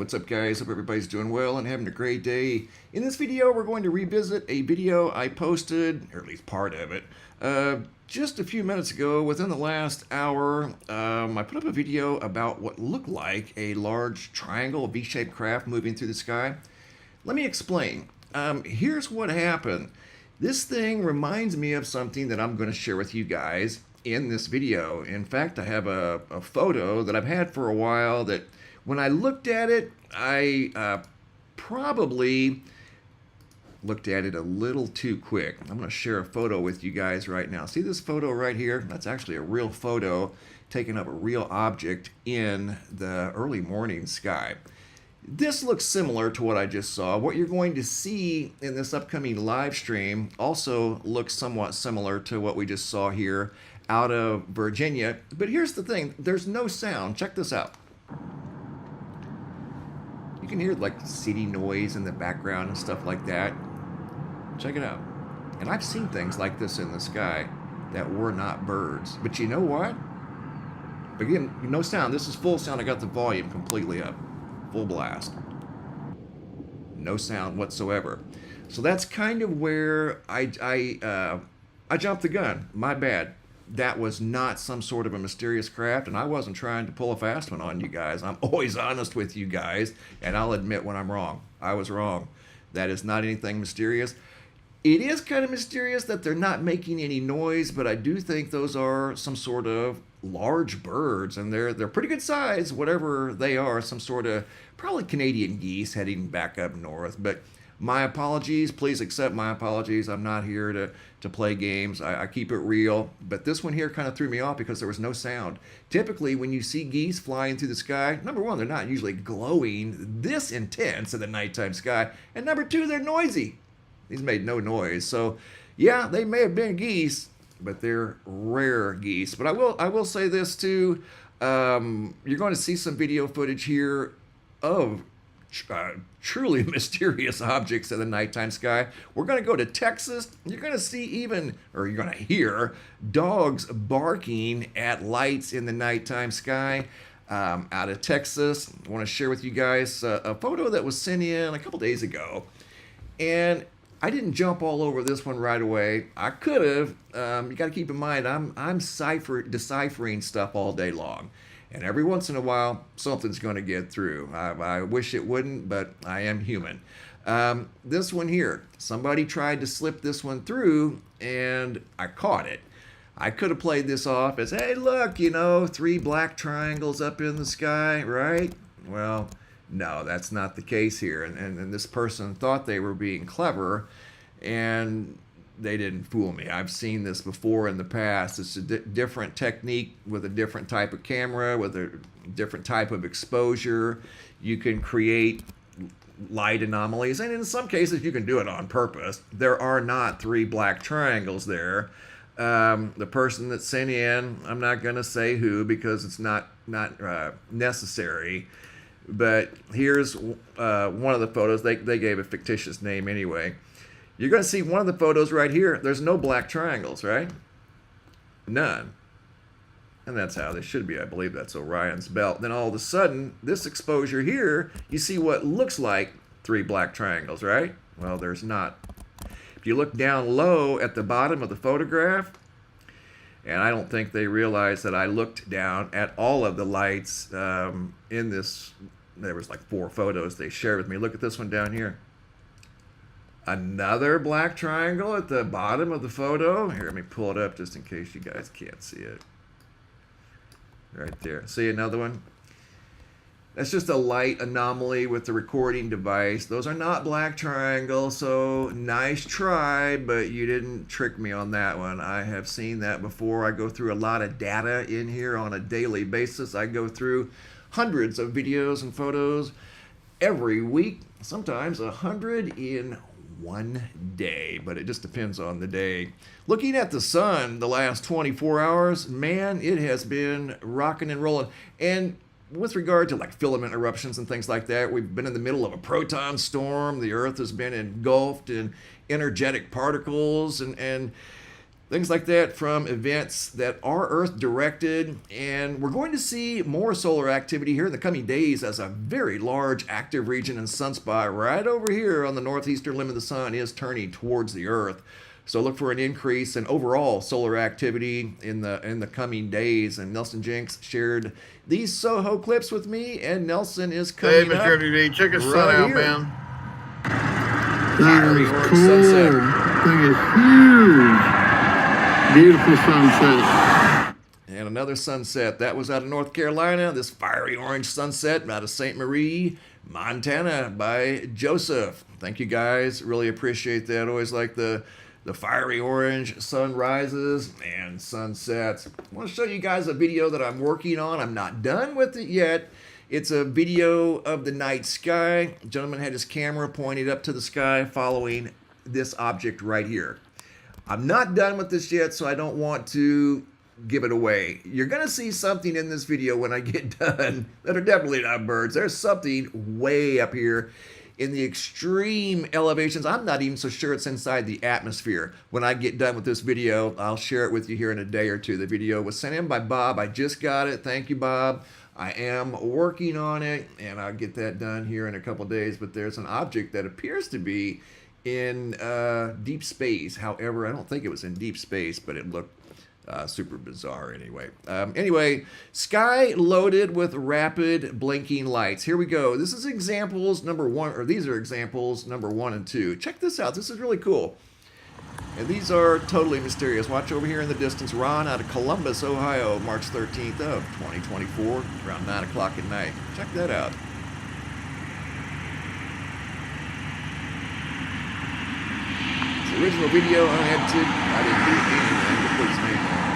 What's up, guys? Hope everybody's doing well and having a great day. In this video, we're going to revisit a video I posted, or at least part of it, just a few minutes ago. Within the last hour, I put up a video about what looked like a large triangle, V-shaped craft moving through the sky. Let me explain. Here's what happened. This thing reminds me of something that I'm going to share with you guys in this video. In fact, I have a photo that I've had for a while that when I looked at it, I probably looked at it a little too quick. I'm going to share a photo with you guys right now. See this photo right here? That's actually a real photo taking up a real object in the early morning sky. This looks similar to what I just saw. What you're going to see in this upcoming live stream also looks somewhat similar to what we just saw here out of Virginia. But here's the thing, there's no sound. Check this out. You can hear like city noise in the background and stuff like that. Check it out. And I've seen things like this in the sky that were not birds. But you know what? Again, no sound. This is full sound. I got the volume completely up. Full blast. No sound whatsoever. So that's kind of where I jumped the gun. My bad. That was not some sort of a mysterious craft, and I wasn't trying to pull a fast one on you guys. I'm always honest with you guys, and I'll admit when I'm wrong. I was wrong. That is not anything mysterious. It is kind of mysterious that they're not making any noise, but I do think those are some sort of large birds, and they're pretty good size, whatever they are. Some sort of probably Canadian geese heading back up north. But my apologies. Please accept my apologies. I'm not here to play games. I keep it real. But this one here kind of threw me off because there was no sound. Typically, when you see geese flying through the sky, number one, they're not usually glowing this intense in the nighttime sky. And number two, they're noisy. These made no noise. So, yeah, they may have been geese, but they're rare geese. But I will say this too. You're going to see some video footage here of truly mysterious objects in the nighttime sky. We're going to go to Texas. You're going to see you're going to hear dogs barking at lights in the nighttime sky out of Texas. I want to share with you guys a photo that was sent in a couple days ago. And I didn't jump all over this one right away. I could have. You got to keep in mind, I'm deciphering stuff all day long. And every once in a while, something's going to get through. I wish it wouldn't, but I am human. This one here, somebody tried to slip this one through, and I caught it. I could have played this off as, hey, look, 3 black triangles up in the sky, right? Well, no, that's not the case here. And this person thought they were being clever, and they didn't fool me. I've seen this before in the past. It's a different technique with a different type of camera, with a different type of exposure. You can create light anomalies, and in some cases you can do it on purpose. There are not 3 black triangles there. The person that sent in, I'm not going to say who because it's not necessary, but here's one of the photos. They gave a fictitious name anyway. You're going to see one of the photos right here. There's no black triangles, right? None. And that's how they should be. I believe that's Orion's belt. Then all of a sudden, this exposure here, you see what looks like 3 black triangles, right? Well, there's not. If you look down low at the bottom of the photograph, and I don't think they realized that I looked down at all of the lights in this. There was like 4 photos they shared with me. Look at this one down here. Another black triangle at the bottom of the photo. Here, let me pull it up just in case you guys can't see it. Right there. See another one? That's just a light anomaly with the recording device. Those are not black triangles, so nice try, but you didn't trick me on that one. I have seen that before. I go through a lot of data in here on a daily basis. I go through hundreds of videos and photos every week, sometimes 100 in one day, but it just depends on the day. Looking at the sun the last 24 hours, man, it has been rocking and rolling. And with regard to like filament eruptions and things like that, we've been in the middle of a proton storm. The Earth has been engulfed in energetic particles, and things like that from events that are Earth directed. And we're going to see more solar activity here in the coming days as a very large active region and sunspot right over here on the northeastern limb of the sun is turning towards the Earth. So look for an increase in overall solar activity in the coming days. And Nelson Jenks shared these Soho clips with me, and Nelson is coming Mr. up WB, check his sun right out, here. man. That is Orange cool. sunset. Thing is huge. Beautiful sunset. And another sunset. That was out of North Carolina. This fiery orange sunset out of St. Marie, Montana by Joseph. Thank you guys. Really appreciate that. Always like the fiery orange sunrises and sunsets. I want to show you guys a video that I'm working on. I'm not done with it yet. It's a video of the night sky. The gentleman had his camera pointed up to the sky following this object right here. I'm not done with this yet, so I don't want to give it away. You're going to see something in this video when I get done that are definitely not birds. There's something way up here in the extreme elevations. I'm not even so sure it's inside the atmosphere. When I get done with this video, I'll share it with you here in a day or two. The video was sent in by Bob. I just got it. Thank you, Bob. I am working on it, and I'll get that done here in a couple days. But there's an object that appears to be in deep space. However, I don't think it was in deep space, but it looked super bizarre anyway. Anyway, sky loaded with rapid blinking lights. Here we go. This is examples number 1, or these are examples number 1 and 2. Check this out. This is really cool. And these are totally mysterious. Watch over here in the distance. Ron out of Columbus, Ohio, March 13th of 2024, around 9 o'clock at night. Check that out. It's the original video. I didn't do anything to put his name on.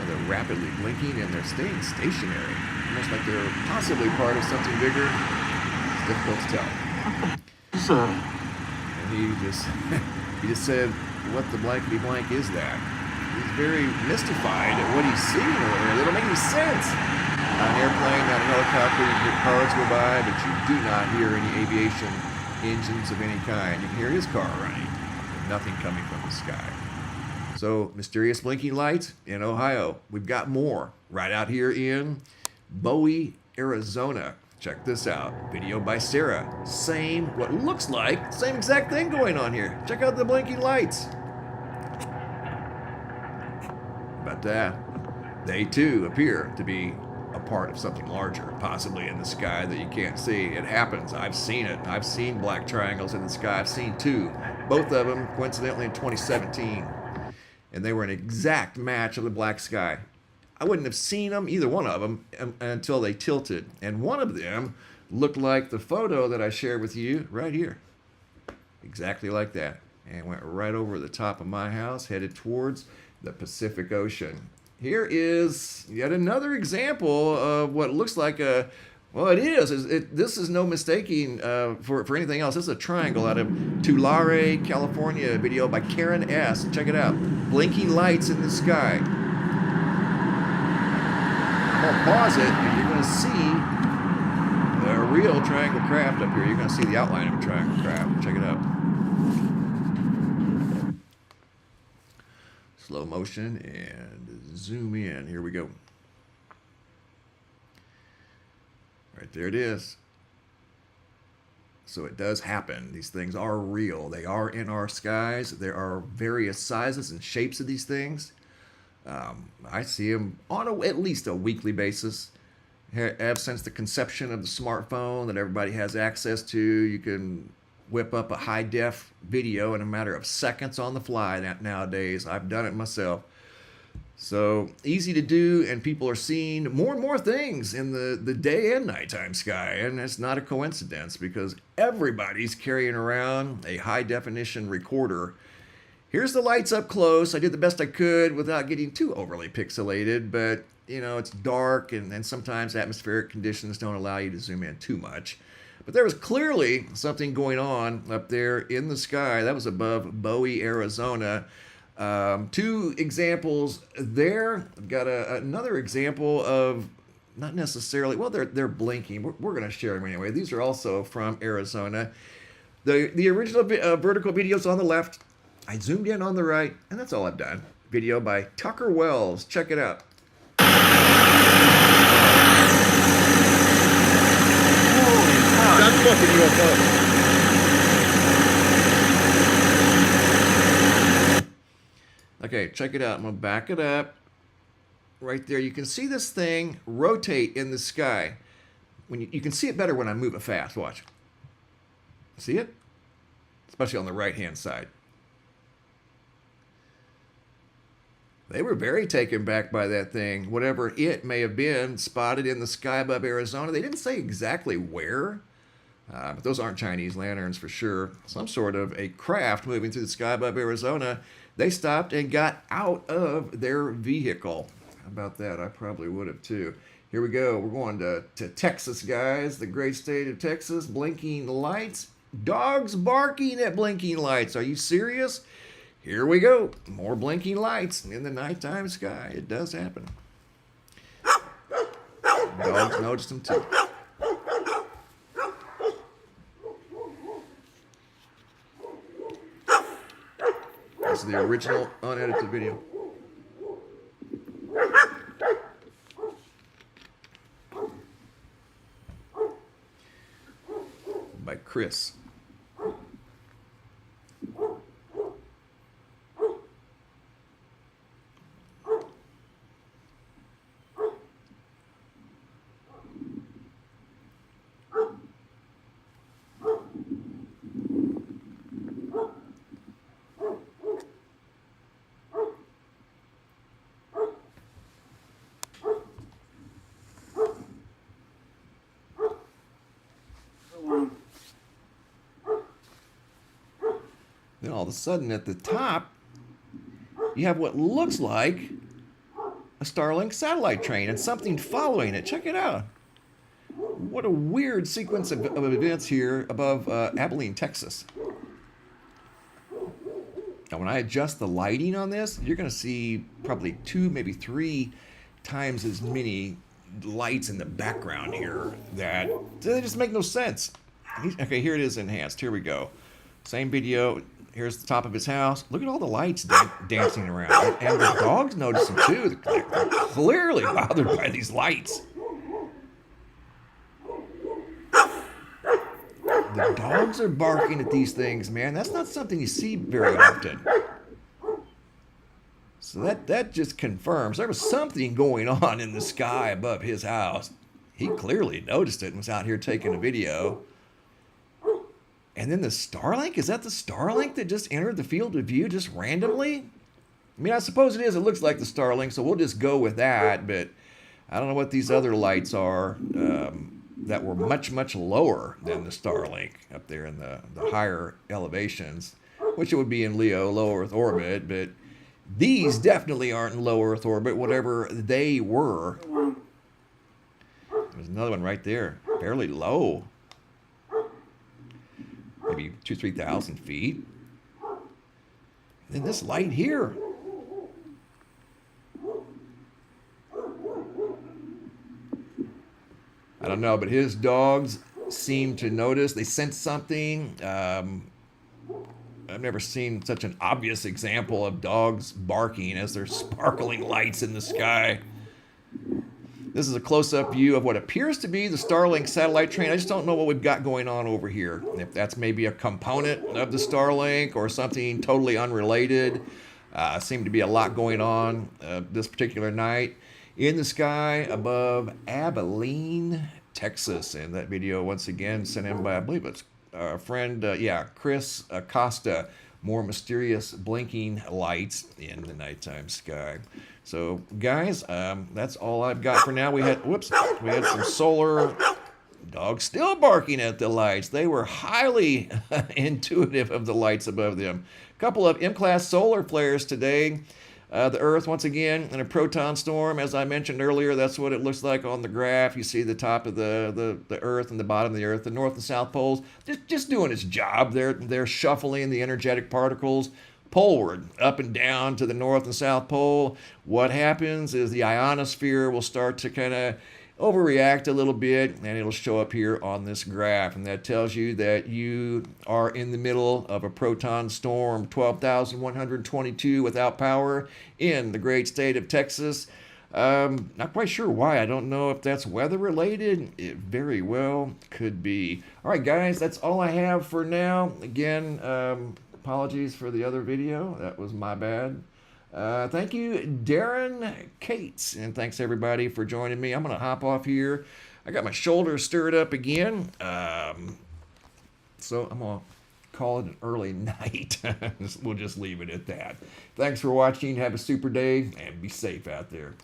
And they're rapidly blinking and they're staying stationary. Almost like they're possibly part of something bigger. It's difficult to tell. And he just said, what the blankety blank is that? He's very mystified at what he's seeing over there. That don't make any sense. Not an airplane, not a helicopter. You hear cars go by, but you do not hear any aviation engines of any kind. You can hear his car running, but nothing coming from the sky. So, mysterious blinking lights in Ohio. We've got more right out here in Bowie, Arizona. Check this out. Video by Sarah. Same, what looks like, same exact thing going on here. Check out the blinking lights. But they too appear to be a part of something larger, possibly in the sky that you can't see. It happens. I've seen it. I've seen black triangles in the sky. I've seen 2. Both of them, coincidentally, in 2017. And they were an exact match of the black sky. I wouldn't have seen them, either one of them, until they tilted. And one of them looked like the photo that I shared with you right here. Exactly like that. And went right over the top of my house, headed towards the Pacific Ocean. Here is yet another example of what looks like a, well, it is. This is no mistaking for anything else. This is a triangle out of Tulare, California. Video by Karen S. Check it out. Blinking lights in the sky. I'll pause it, and you're going to see the real triangle craft up here. You're going to see the outline of a triangle craft. Check it out. Slow motion and zoom in. Here we go. Right there it is. So it does happen. These things are real. They are in our skies. There are various sizes and shapes of these things. I see them on at least a weekly basis. Ever since the conception of the smartphone that everybody has access to, you can whip up a high-def video in a matter of seconds on the fly nowadays. I've done it myself. So easy to do, and people are seeing more and more things in the day and nighttime sky. And it's not a coincidence because everybody's carrying around a high-definition recorder. Here's the lights up close. I did the best I could without getting too overly pixelated, but you know, it's dark and sometimes atmospheric conditions don't allow you to zoom in too much. But there was clearly something going on up there in the sky. That was above Bowie, Arizona. 2 examples there. I've got another example of not necessarily, well, they're blinking. We're going to share them anyway. These are also from Arizona. The original vertical videos on the left. I zoomed in on the right, and that's all I've done. Video by Tucker Wells. Check it out. That's fucking UFO. Okay, check it out. I'm going to back it up. Right there, you can see this thing rotate in the sky. When you can see it better when I move it fast. Watch. See it? Especially on the right-hand side. They were very taken back by that thing. Whatever it may have been spotted in the sky above Arizona. They didn't say exactly where. But those aren't Chinese lanterns for sure. Some sort of a craft moving through the sky above Arizona. They stopped and got out of their vehicle. How about that? I probably would have too. Here we go. We're going to Texas, guys. The great state of Texas. Blinking lights. Dogs barking at blinking lights. Are you serious? Here we go. More blinking lights in the nighttime sky. It does happen. Dogs noticed them too. This is the original unedited video. By Chris. Then all of a sudden at the top, you have what looks like a Starlink satellite train and something following it. Check it out. What a weird sequence of events here above Abilene, Texas. Now, when I adjust the lighting on this, you're going to see probably 2, maybe 3 times as many lights in the background here that they just make no sense. Okay, here it is enhanced. Here we go. Same video. Here's the top of his house. Look at all the lights dancing around. And the dogs notice them too. They're clearly bothered by these lights. The dogs are barking at these things, man. That's not something you see very often. So that just confirms there was something going on in the sky above his house. He clearly noticed it and was out here taking a video. And then the Starlink, is that the Starlink that just entered the field of view just randomly? I mean, I suppose it is. It looks like the Starlink, so we'll just go with that. But I don't know what these other lights are that were much, much lower than the Starlink up there in the higher elevations, which it would be in Leo, low Earth orbit. But these definitely aren't in low Earth orbit, whatever they were. There's another one right there, fairly low. Maybe 2,000-3,000 feet. And then this light here. I don't know, but his dogs seem to notice. They sense something. I've never seen such an obvious example of dogs barking as there's sparkling lights in the sky. This is a close-up view of what appears to be the Starlink satellite train. I just don't know what we've got going on over here. If that's maybe a component of the Starlink or something totally unrelated. Seemed to be a lot going on this particular night in the sky above Abilene, Texas. And that video, once again, sent in by, I believe it's a friend, Chris Acosta. More mysterious blinking lights in the nighttime sky. So, guys, that's all I've got for now. We had some solar dogs still barking at the lights. They were highly intuitive of the lights above them. A couple of M-class solar flares today. The Earth, once again, in a proton storm. As I mentioned earlier, that's what it looks like on the graph. You see the top of the Earth and the bottom of the Earth, the North and South poles, just doing its job. They're shuffling the energetic particles poleward, up and down to the North and South Pole. What happens is the ionosphere will start to kind of overreact a little bit, and it'll show up here on this graph, and that tells you that you are in the middle of a proton storm, 12,122 without power in the great state of Texas. Not quite sure why. I don't know if that's weather related. It very well could be. All right, guys, that's all I have for now. Again, apologies for the other video. That was my bad. Thank you, Darren Cates, and thanks everybody for joining me. I'm going to hop off here. I got my shoulders stirred up again, so I'm going to call it an early night. We'll just leave it at that. Thanks for watching. Have a super day, and be safe out there.